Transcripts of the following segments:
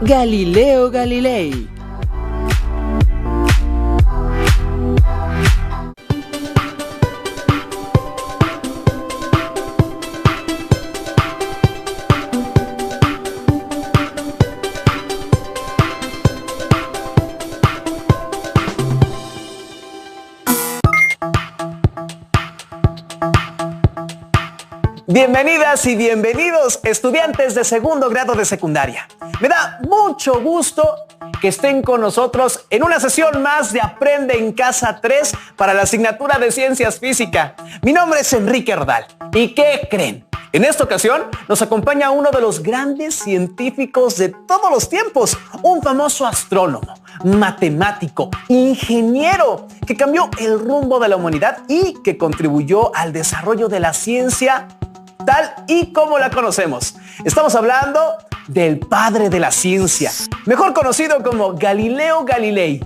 Galileo Galilei. Bienvenidas y bienvenidos, estudiantes de segundo grado de secundaria. Me da mucho gusto que estén con nosotros en una sesión más de Aprende en Casa 3 para la asignatura de Ciencias Física. Mi nombre es Enrique Ardal. ¿Y qué creen? En esta ocasión nos acompaña uno de los grandes científicos de todos los tiempos, un famoso astrónomo, matemático, ingeniero, que cambió el rumbo de la humanidad y que contribuyó al desarrollo de la ciencia tal y como la conocemos. Estamos hablando del padre de la ciencia, mejor conocido como Galileo Galilei.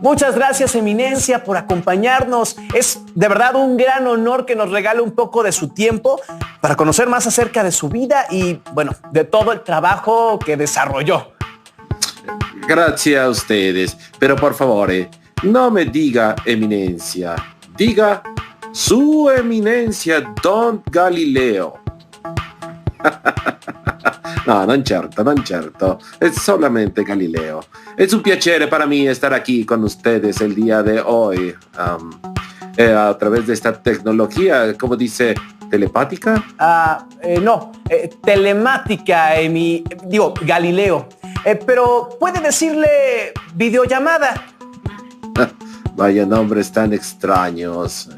Muchas gracias, Eminencia, por acompañarnos. Es de verdad un gran honor que nos regale un poco de su tiempo para conocer más acerca de su vida y, bueno, de todo el trabajo que desarrolló. Gracias a ustedes, pero por favor, no me diga Eminencia, diga Su Eminencia Don Galileo. No, non certo, è solamente Galileo. Es un piacere para mí estar aquí con ustedes el día de hoy, a través de esta tecnología, ¿cómo dice? ¿Telepática? Telemática, Galileo. Pero puede decirle videollamada. Vaya nombres tan extraños.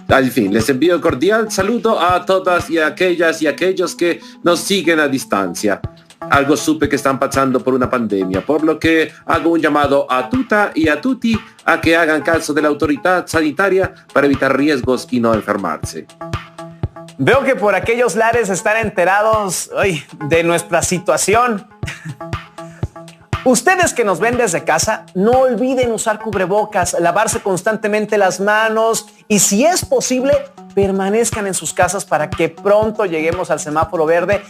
Al fin, les envío cordial saludo a todas y aquellas y aquellos que nos siguen a distancia. Algo supe que están pasando por una pandemia, por lo que hago un llamado a tuta y a tutti a que hagan caso de la autoridad sanitaria para evitar riesgos y no enfermarse. Veo que por aquellos lares están enterados de nuestra situación. Ustedes que nos ven desde casa, no olviden usar cubrebocas, lavarse constantemente las manos y, si es posible, permanezcan en sus casas para que pronto lleguemos al semáforo verde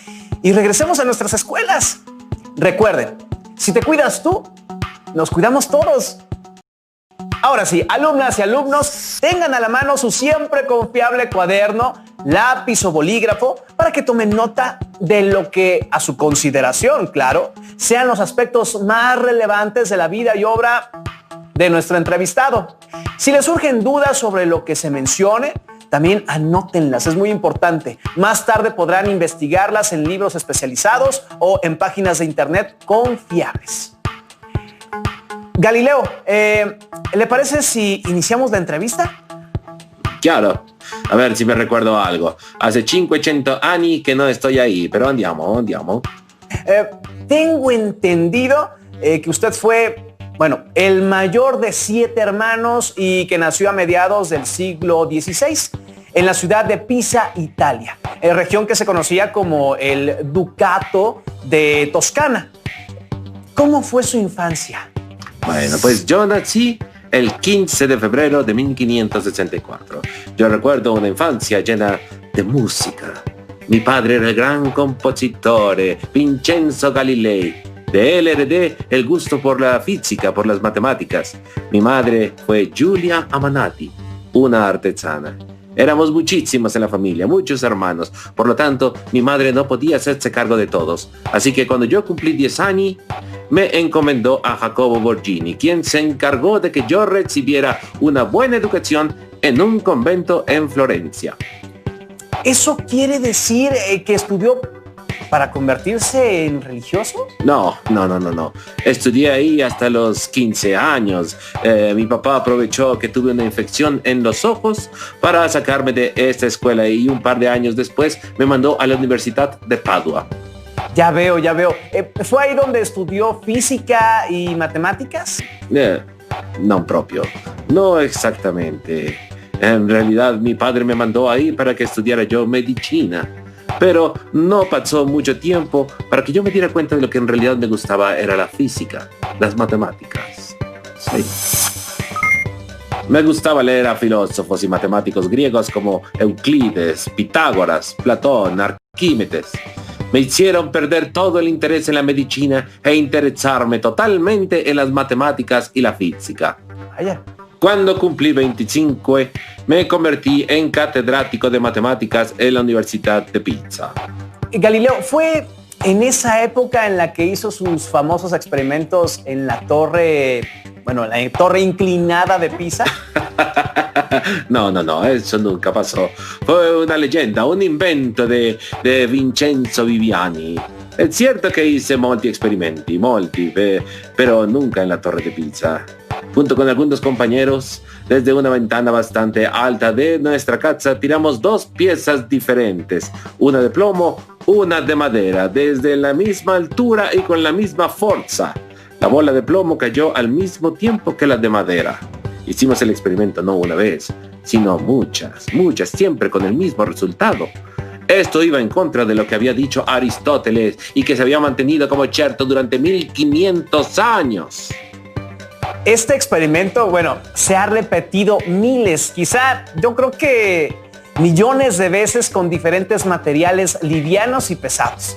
y regresemos a nuestras escuelas. Recuerden, si te cuidas tú, nos cuidamos todos. Ahora sí, alumnas y alumnos, tengan a la mano su siempre confiable cuaderno, lápiz o bolígrafo para que tomen nota de lo que, a su consideración, claro, sean los aspectos más relevantes de la vida y obra de nuestro entrevistado. Si les surgen dudas sobre lo que se mencione, también anótenlas, es muy importante. Más tarde podrán investigarlas en libros especializados o en páginas de internet confiables. Galileo, ¿le parece si iniciamos la entrevista? Claro, a ver si me recuerdo algo. Hace 500 años que no estoy ahí, pero andiamo. Tengo entendido que usted fue, el mayor de 7 hermanos y que nació a mediados del siglo XVI en la ciudad de Pisa, Italia, región que se conocía como el Ducato de Toscana. ¿Cómo fue su infancia? Bueno, pues yo nací el 15 de febrero de 1564. Yo recuerdo una infancia llena de música. Mi padre era el gran compositor Vincenzo Galilei. De él heredé el gusto por la física, por las matemáticas. Mi madre fue Giulia Amanati, una artesana. Éramos muchísimos en la familia, muchos hermanos. Por lo tanto, mi madre no podía hacerse cargo de todos. Así que cuando yo cumplí 10 años, me encomendó a Jacopo Borghini, quien se encargó de que yo recibiera una buena educación en un convento en Florencia. ¿Eso quiere decir que estudió para convertirse en religioso? No. Estudié ahí hasta los 15 años. Mi papá aprovechó que tuve una infección en los ojos para sacarme de esta escuela y un par de años después me mandó a la Universidad de Padua. Ya veo. ¿Fue ahí donde estudió física y matemáticas? No propio. No exactamente. En realidad mi padre me mandó ahí para que estudiara yo medicina. Pero no pasó mucho tiempo para que yo me diera cuenta de lo que en realidad me gustaba era la física, las matemáticas. Sí. Me gustaba leer a filósofos y matemáticos griegos como Euclides, Pitágoras, Platón, Arquímedes. Me hicieron perder todo el interés en la medicina e interesarme totalmente en las matemáticas y la física. Vaya. Cuando cumplí 25, me convertí en catedrático de matemáticas en la Universidad de Pisa. Galileo, ¿fue en esa época en la que hizo sus famosos experimentos en la torre inclinada de Pisa? No, eso nunca pasó. Fue una leyenda, un invento de Vincenzo Viviani. Es cierto que hice molti experimenti, pero nunca en la torre de Pisa. Junto con algunos compañeros, desde una ventana bastante alta de nuestra casa, tiramos 2 piezas diferentes, una de plomo, una de madera, desde la misma altura y con la misma fuerza. La bola de plomo cayó al mismo tiempo que la de madera. Hicimos el experimento no una vez, sino muchas, siempre con el mismo resultado. Esto iba en contra de lo que había dicho Aristóteles y que se había mantenido como cierto durante 1500 años. Este experimento, se ha repetido miles, quizá yo creo que millones de veces con diferentes materiales livianos y pesados.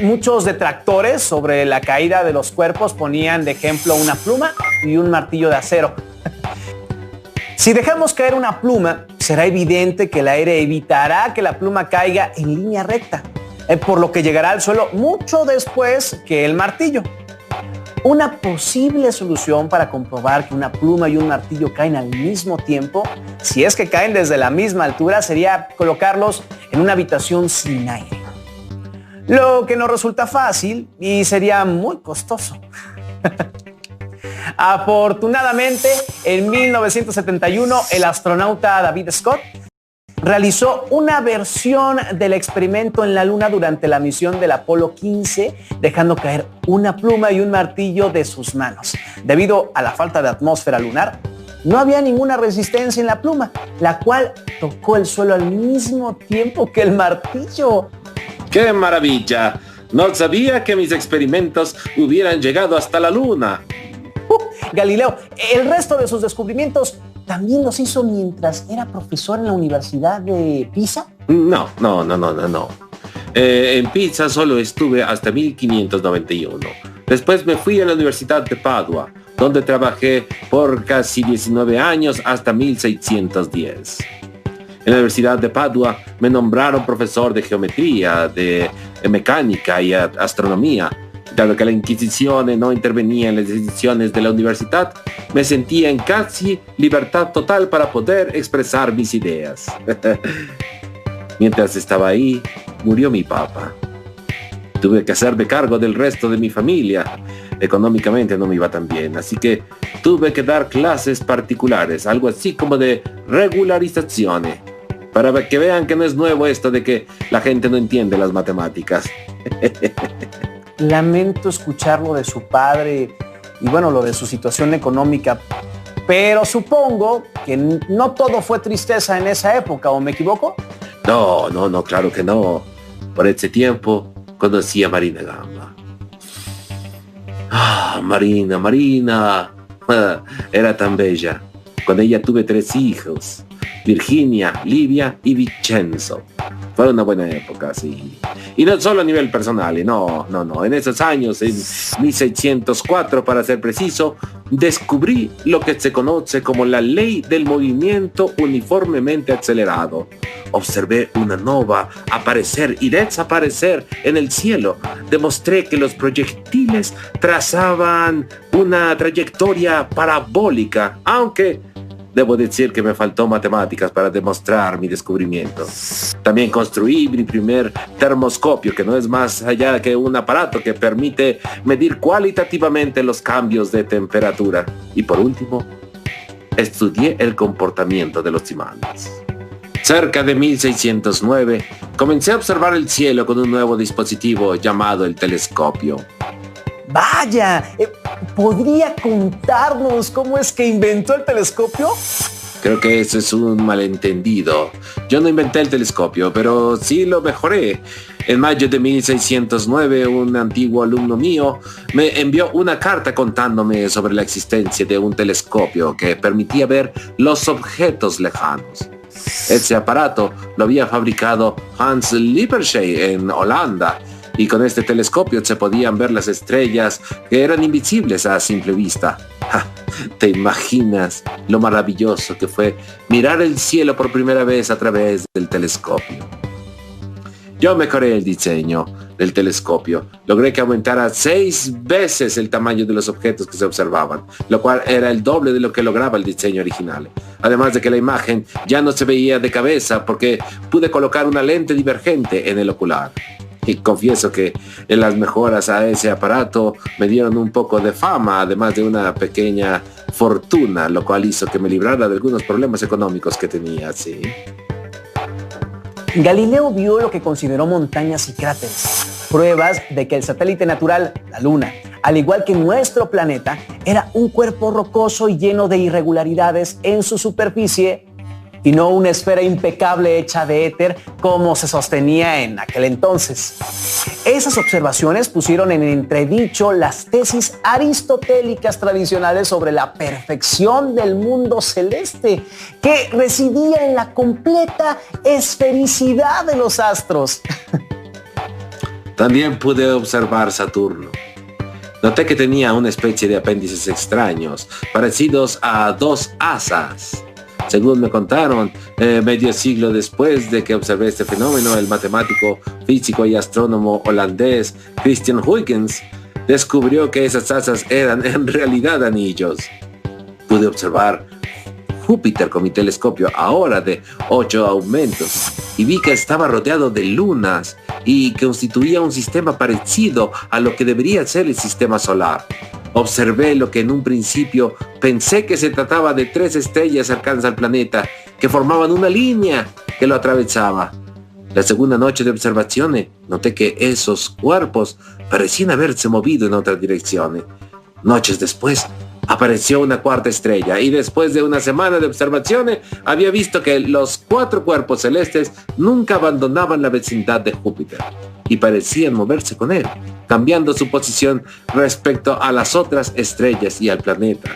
Muchos detractores sobre la caída de los cuerpos ponían de ejemplo una pluma y un martillo de acero. Si dejamos caer una pluma, será evidente que el aire evitará que la pluma caiga en línea recta, por lo que llegará al suelo mucho después que el martillo. Una posible solución para comprobar que una pluma y un martillo caen al mismo tiempo, si es que caen desde la misma altura, sería colocarlos en una habitación sin aire. Lo que no resulta fácil y sería muy costoso. Afortunadamente, en 1971, el astronauta David Scott realizó una versión del experimento en la Luna durante la misión del Apolo 15, dejando caer una pluma y un martillo de sus manos. Debido a la falta de atmósfera lunar, no había ninguna resistencia en la pluma, la cual tocó el suelo al mismo tiempo que el martillo. ¡Qué maravilla! No sabía que mis experimentos hubieran llegado hasta la Luna. Galileo, el resto de sus descubrimientos también los hizo mientras era profesor en la Universidad de Pisa. No. En Pisa solo estuve hasta 1591. Después me fui a la Universidad de Padua, donde trabajé por casi 19 años hasta 1610. En la Universidad de Padua me nombraron profesor de geometría, de mecánica y astronomía. Dado que la Inquisición no intervenía en las decisiones de la universidad, me sentía en casi libertad total para poder expresar mis ideas. Mientras estaba ahí, murió mi papá. Tuve que hacerme cargo del resto de mi familia. Económicamente no me iba tan bien, así que tuve que dar clases particulares, algo así como de regularización, para que vean que no es nuevo esto de que la gente no entiende las matemáticas. Lamento escuchar lo de su padre y lo de su situación económica, pero supongo que no todo fue tristeza en esa época, ¿o me equivoco? No, claro que no. Por ese tiempo conocí a Marina Gamba. Marina, era tan bella. Con ella tuve 3 hijos, Virginia, Livia y Vincenzo. Fue una buena época, sí. Y no solo a nivel personal, no. En esos años, en 1604 para ser preciso, descubrí lo que se conoce como la ley del movimiento uniformemente acelerado. Observé una nova aparecer y desaparecer en el cielo. Demostré que los proyectiles trazaban una trayectoria parabólica, aunque debo decir que me faltó matemáticas para demostrar mi descubrimiento. También construí mi primer termoscopio, que no es más allá que un aparato que permite medir cualitativamente los cambios de temperatura. Y por último, estudié el comportamiento de los imanes. Cerca de 1609, comencé a observar el cielo con un nuevo dispositivo llamado el telescopio. ¡Vaya! ¿Podría contarnos cómo es que inventó el telescopio? Creo que eso es un malentendido. Yo no inventé el telescopio, pero sí lo mejoré. En mayo de 1609, un antiguo alumno mío me envió una carta contándome sobre la existencia de un telescopio que permitía ver los objetos lejanos. Ese aparato lo había fabricado Hans Lippershey en Holanda y con este telescopio se podían ver las estrellas que eran invisibles a simple vista. ¡Ja! ¿Te imaginas lo maravilloso que fue mirar el cielo por primera vez a través del telescopio? Yo mejoré el diseño del telescopio. Logré que aumentara 6 veces el tamaño de los objetos que se observaban, lo cual era el doble de lo que lograba el diseño original. Además de que la imagen ya no se veía de cabeza porque pude colocar una lente divergente en el ocular. Y confieso que en las mejoras a ese aparato me dieron un poco de fama, además de una pequeña fortuna, lo cual hizo que me librara de algunos problemas económicos que tenía, sí. Galileo vio lo que consideró montañas y cráteres, pruebas de que el satélite natural, la Luna, al igual que nuestro planeta, era un cuerpo rocoso y lleno de irregularidades en su superficie y no una esfera impecable hecha de éter como se sostenía en aquel entonces. Esas observaciones pusieron en entredicho las tesis aristotélicas tradicionales sobre la perfección del mundo celeste, que residía en la completa esfericidad de los astros. También pude observar Saturno. Noté que tenía una especie de apéndices extraños, parecidos a 2 asas. Según me contaron, medio siglo después de que observé este fenómeno, el matemático, físico y astrónomo holandés Christian Huygens descubrió que esas asas eran en realidad anillos. Pude observar Júpiter con mi telescopio, ahora de 8 aumentos, y vi que estaba rodeado de lunas y que constituía un sistema parecido a lo que debería ser el sistema solar. Observé lo que en un principio pensé que se trataba de 3 estrellas cercanas al planeta que formaban una línea que lo atravesaba. La segunda noche de observaciones noté que esos cuerpos parecían haberse movido en otra dirección. Noches después apareció una 4ª estrella y después de una semana de observaciones había visto que los 4 cuerpos celestes nunca abandonaban la vecindad de Júpiter y parecían moverse con él, cambiando su posición respecto a las otras estrellas y al planeta.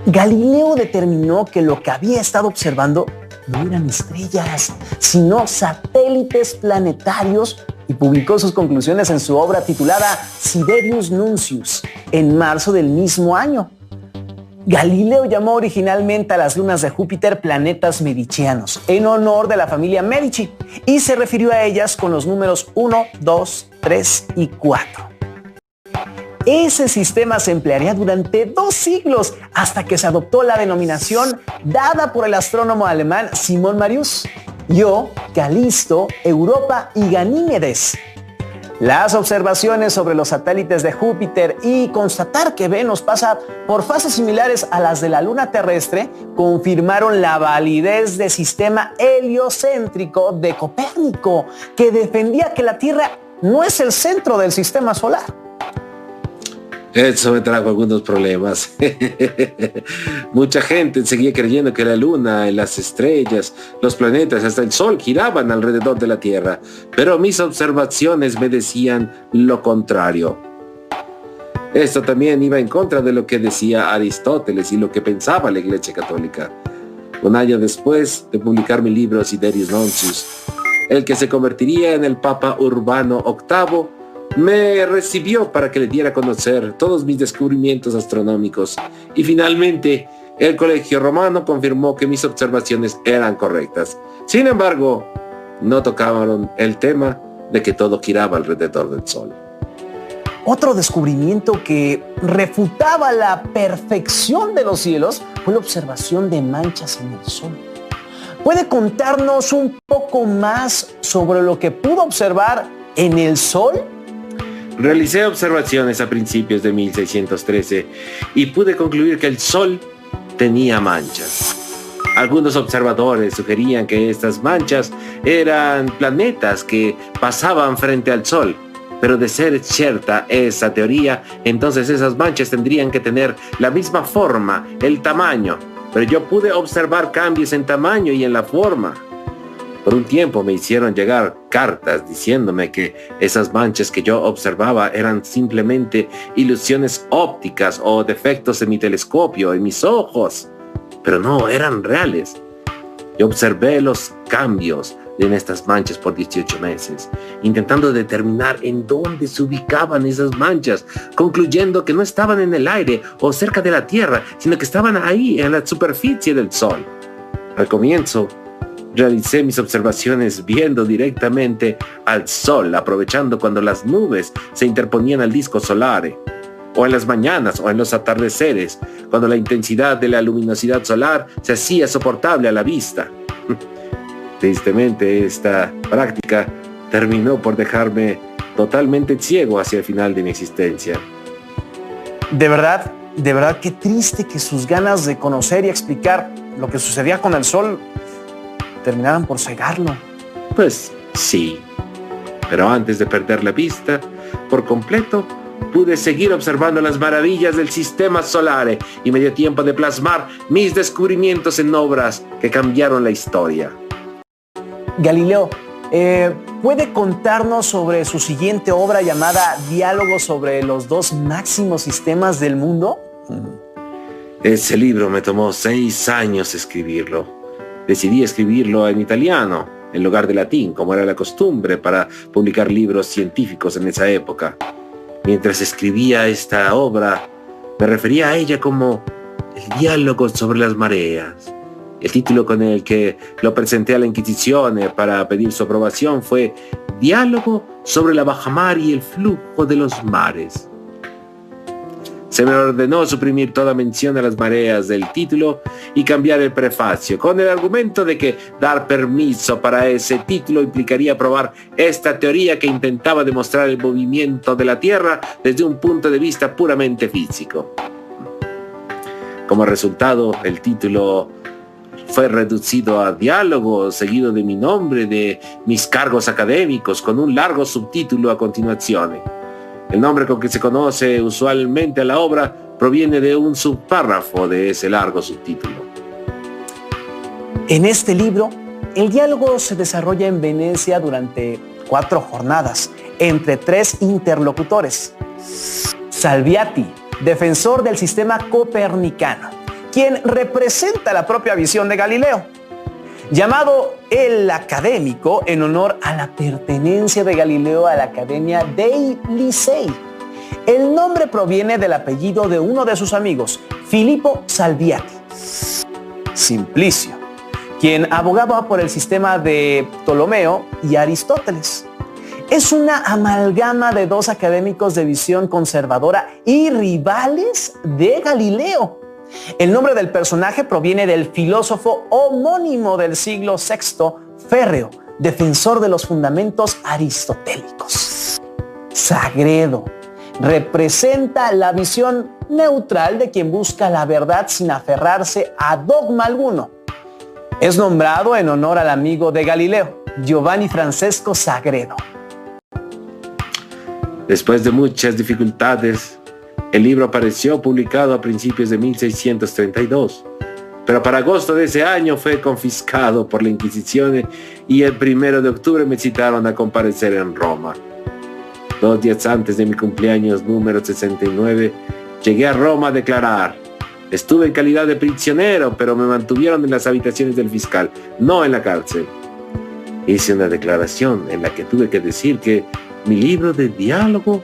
Galileo determinó que lo que había estado observando no eran estrellas, sino satélites planetarios y publicó sus conclusiones en su obra titulada Sidereus Nuncius en marzo del mismo año. Galileo llamó originalmente a las lunas de Júpiter planetas medicianos, en honor de la familia Medici, y se refirió a ellas con los números 1, 2, 3 y 4. Ese sistema se emplearía durante 2 siglos hasta que se adoptó la denominación dada por el astrónomo alemán Simon Marius, Io, Calisto, Europa y Ganímedes. Las observaciones sobre los satélites de Júpiter y constatar que Venus pasa por fases similares a las de la Luna terrestre confirmaron la validez del sistema heliocéntrico de Copérnico, que defendía que la Tierra no es el centro del sistema solar. Eso me trajo algunos problemas. Mucha gente seguía creyendo que la luna, las estrellas, los planetas, hasta el sol giraban alrededor de la Tierra, pero mis observaciones me decían lo contrario. Esto también iba en contra de lo que decía Aristóteles y lo que pensaba la Iglesia Católica. Un año después de publicar mi libro Sidereus Nuncius, el que se convertiría en el Papa Urbano VIII, me recibió para que le diera a conocer todos mis descubrimientos astronómicos y finalmente el Colegio Romano confirmó que mis observaciones eran correctas. Sin embargo, no tocaron el tema de que todo giraba alrededor del Sol. Otro descubrimiento que refutaba la perfección de los cielos fue la observación de manchas en el Sol. ¿Puede contarnos un poco más sobre lo que pudo observar en el Sol? Realicé observaciones a principios de 1613 y pude concluir que el Sol tenía manchas. Algunos observadores sugerían que estas manchas eran planetas que pasaban frente al Sol, pero de ser cierta esa teoría, entonces esas manchas tendrían que tener la misma forma, el tamaño, pero yo pude observar cambios en tamaño y en la forma. Por un tiempo me hicieron llegar cartas diciéndome que esas manchas que yo observaba eran simplemente ilusiones ópticas o defectos en mi telescopio, en mis ojos, pero no eran reales. Yo observé los cambios en estas manchas por 18 meses, intentando determinar en dónde se ubicaban esas manchas, concluyendo que no estaban en el aire o cerca de la Tierra, sino que estaban ahí, en la superficie del Sol. Al comienzo, realicé mis observaciones viendo directamente al Sol, aprovechando cuando las nubes se interponían al disco solar, o en las mañanas o en los atardeceres, cuando la intensidad de la luminosidad solar se hacía soportable a la vista. Tristemente, esta práctica terminó por dejarme totalmente ciego hacia el final de mi existencia. De verdad, qué triste que sus ganas de conocer y explicar lo que sucedía con el Sol terminaran por cegarlo. Pues sí, pero antes de perder la vista por completo, pude seguir observando las maravillas del sistema solar y me dio tiempo de plasmar mis descubrimientos en obras que cambiaron la historia. Galileo, ¿puede contarnos sobre su siguiente obra llamada Diálogos sobre los dos máximos sistemas del mundo? Ese libro me tomó 6 años escribirlo. Decidí escribirlo en italiano, en lugar de latín, como era la costumbre para publicar libros científicos en esa época. Mientras escribía esta obra, me refería a ella como el diálogo sobre las mareas. El título con el que lo presenté a la Inquisición para pedir su aprobación fue Diálogo sobre la bajamar y el flujo de los mares. Se me ordenó suprimir toda mención a las mareas del título y cambiar el prefacio, con el argumento de que dar permiso para ese título implicaría probar esta teoría que intentaba demostrar el movimiento de la Tierra desde un punto de vista puramente físico. Como resultado, el título fue reducido a Diálogo, seguido de mi nombre, de mis cargos académicos, con un largo subtítulo a continuación. El nombre con que se conoce usualmente a la obra proviene de un subpárrafo de ese largo subtítulo. En este libro, el diálogo se desarrolla en Venecia durante 4 jornadas, entre 3 interlocutores. Salviati, defensor del sistema copernicano, quien representa la propia visión de Galileo. Llamado el académico en honor a la pertenencia de Galileo a la Academia dei Lincei. El nombre proviene del apellido de uno de sus amigos, Filippo Salviati. Simplicio, quien abogaba por el sistema de Ptolomeo y Aristóteles. Es una amalgama de 2 académicos de visión conservadora y rivales de Galileo. El nombre del personaje proviene del filósofo homónimo del siglo VI, Férreo, defensor de los fundamentos aristotélicos. Sagredo representa la visión neutral de quien busca la verdad sin aferrarse a dogma alguno. Es nombrado en honor al amigo de Galileo, Giovanni Francesco Sagredo. Después de muchas dificultades, el libro apareció publicado a principios de 1632, pero para agosto de ese año fue confiscado por la Inquisición y el 1 de octubre me citaron a comparecer en Roma. 2 días antes de mi cumpleaños número 69, llegué a Roma a declarar. Estuve en calidad de prisionero, pero me mantuvieron en las habitaciones del fiscal, no en la cárcel. Hice una declaración en la que tuve que decir que mi libro de diálogo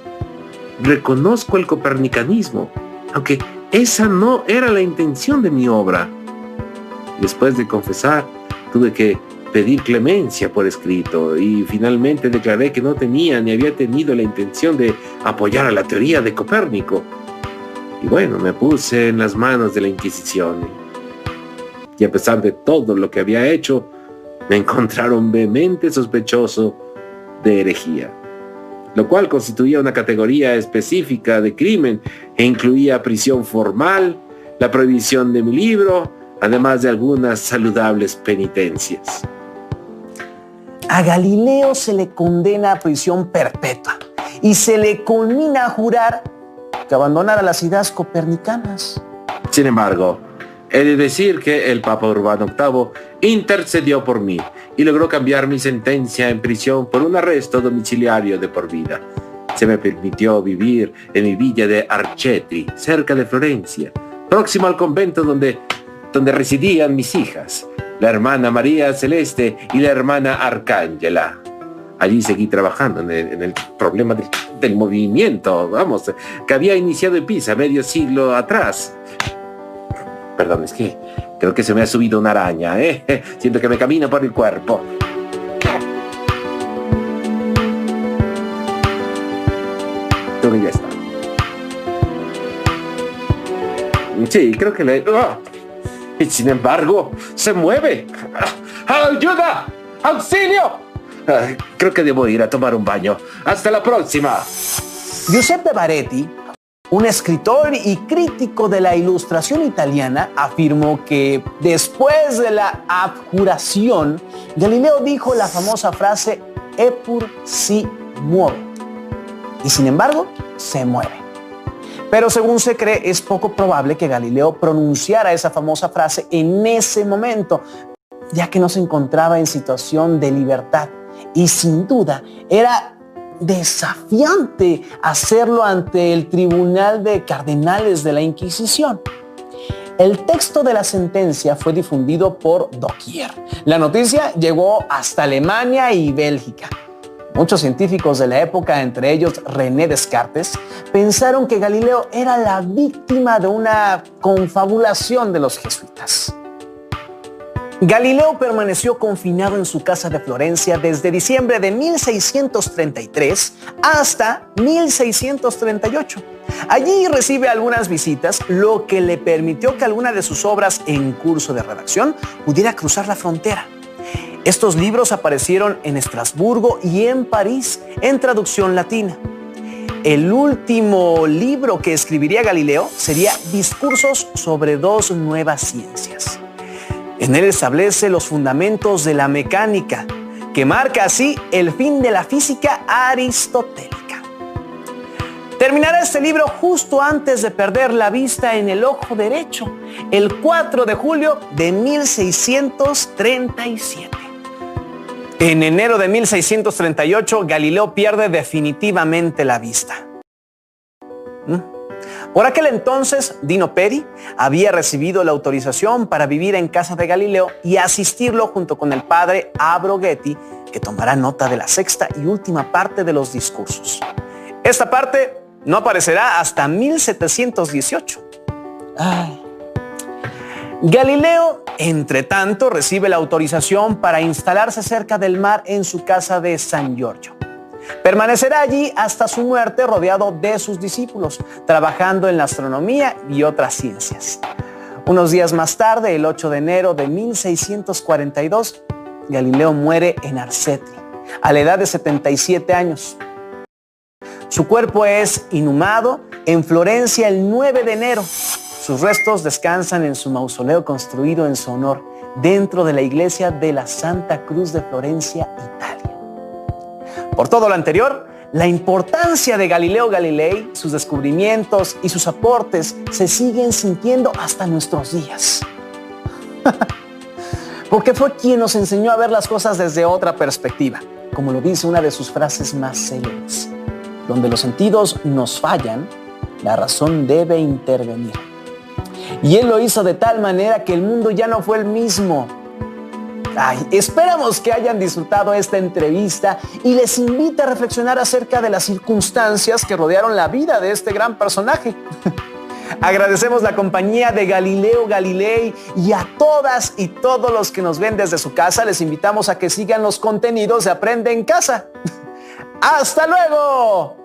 reconozco el copernicanismo, aunque esa no era la intención de mi obra. Después de confesar, tuve que pedir clemencia por escrito y finalmente declaré que no tenía ni había tenido la intención de apoyar a la teoría de Copérnico. Y bueno, me puse en las manos de la Inquisición. Y a pesar de todo lo que había hecho, me encontraron vehemente sospechoso de herejía, lo cual constituía una categoría específica de crimen e incluía prisión formal, la prohibición de mi libro, además de algunas saludables penitencias. A Galileo se le condena a prisión perpetua y se le conmina a jurar que abandonara las ideas copernicanas. Sin embargo, he de decir que el Papa Urbano VIII intercedió por mí y logró cambiar mi sentencia en prisión por un arresto domiciliario de por vida. Se me permitió vivir en mi villa de Arcetri, cerca de Florencia, próximo al convento donde residían mis hijas. la hermana María Celeste y la hermana Arcángela. Allí seguí trabajando en el problema del movimiento, vamos, que había iniciado en Pisa medio siglo atrás. Perdón, es que creo que se me ha subido una araña, ¿eh? Siento que me camina por el cuerpo. Creo que ya está. Sí, creo que le... ¡Oh! Y sin embargo, se mueve. ¡Ayuda! ¡Auxilio! Creo que debo ir a tomar un baño. ¡Hasta la próxima! Giuseppe Baretti, un escritor y crítico de la ilustración italiana, afirmó que después de la abjuración, Galileo dijo la famosa frase "Eppur si muove", y sin embargo, se mueve. Pero según se cree, es poco probable que Galileo pronunciara esa famosa frase en ese momento, ya que no se encontraba en situación de libertad. Y sin duda era desafiante hacerlo ante el tribunal de cardenales de la Inquisición. El texto de la sentencia fue difundido por doquier. La noticia llegó hasta Alemania y Bélgica. Muchos científicos de la época, entre ellos René Descartes, pensaron que Galileo era la víctima de una confabulación de los jesuitas. Galileo permaneció confinado en su casa de Florencia desde diciembre de 1633 hasta 1638. Allí recibe algunas visitas, lo que le permitió que alguna de sus obras en curso de redacción pudiera cruzar la frontera. Estos libros aparecieron en Estrasburgo y en París en traducción latina. El último libro que escribiría Galileo sería Discursos sobre dos nuevas ciencias. En él establece los fundamentos de la mecánica, que marca así el fin de la física aristotélica. Terminará este libro justo antes de perder la vista en el ojo derecho, el 4 de julio de 1637. En enero de 1638, Galileo pierde definitivamente la vista. Por aquel entonces, Dino Peri había recibido la autorización para vivir en casa de Galileo y asistirlo junto con el padre Abroghetti, que tomará nota de la sexta y última parte de los discursos. Esta parte no aparecerá hasta 1718. Galileo, entre tanto, recibe la autorización para instalarse cerca del mar en su casa de San Giorgio. Permanecerá allí hasta su muerte rodeado de sus discípulos, trabajando en la astronomía y otras ciencias. Unos días más tarde, el 8 de enero de 1642, Galileo muere en Arcetri, a la edad de 77 años. Su cuerpo es inhumado en Florencia el 9 de enero. Sus restos descansan en su mausoleo construido en su honor, dentro de la iglesia de la Santa Cruz de Florencia, Italia. Por todo lo anterior, la importancia de Galileo Galilei, sus descubrimientos y sus aportes se siguen sintiendo hasta nuestros días. Porque fue quien nos enseñó a ver las cosas desde otra perspectiva, como lo dice una de sus frases más célebres: donde los sentidos nos fallan, la razón debe intervenir. Y él lo hizo de tal manera que el mundo ya no fue el mismo. Esperamos que hayan disfrutado esta entrevista y les invito a reflexionar acerca de las circunstancias que rodearon la vida de este gran personaje. Agradecemos la compañía de Galileo Galilei y a todas y todos los que nos ven desde su casa. Les invitamos a que sigan los contenidos de Aprende en Casa. ¡Hasta luego!